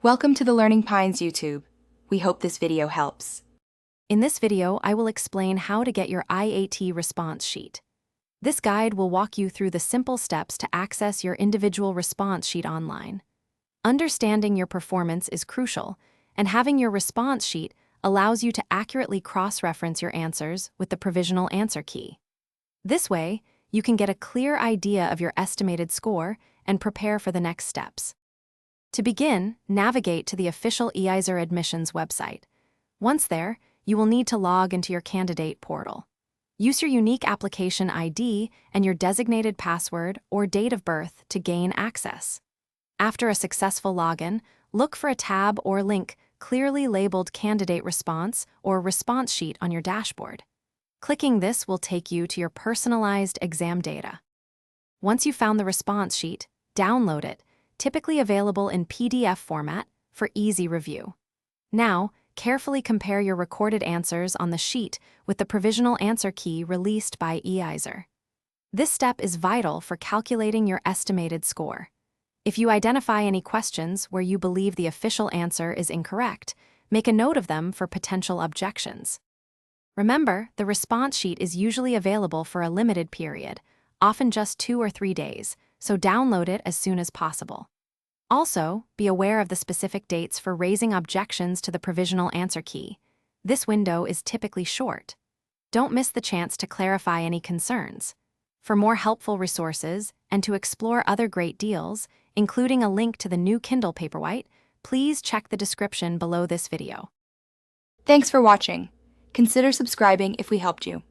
Welcome to the Learning Pines YouTube. We hope this video helps. In this video, I will explain how to get your IAT response sheet. This guide will walk you through the simple steps to access your individual response sheet online. Understanding your performance is crucial, and having your response sheet allows you to accurately cross-reference your answers with the provisional answer key. This way, you can get a clear idea of your estimated score and prepare for the next steps. To begin, navigate to the official EISER admissions website. Once there, you will need to log into your candidate portal. Use your unique application ID and your designated password or date of birth to gain access. After a successful login, look for a tab or link clearly labeled Candidate Response or Response Sheet on your dashboard. Clicking this will take you to your personalized exam data. Once you've found the response sheet, download it, typically available in PDF format, for easy review. Now, carefully compare your recorded answers on the sheet with the provisional answer key released by EISER. This step is vital for calculating your estimated score. If you identify any questions where you believe the official answer is incorrect, make a note of them for potential objections. Remember, the response sheet is usually available for a limited period, often just 2 or 3 days, so download it as soon as possible. Also, be aware of the specific dates for raising objections to the provisional answer key. This window is typically short. Don't miss the chance to clarify any concerns. For more helpful resources and to explore other great deals, including a link to the new Kindle Paperwhite, please check the description below this video. Thanks for watching. Consider subscribing if we helped you.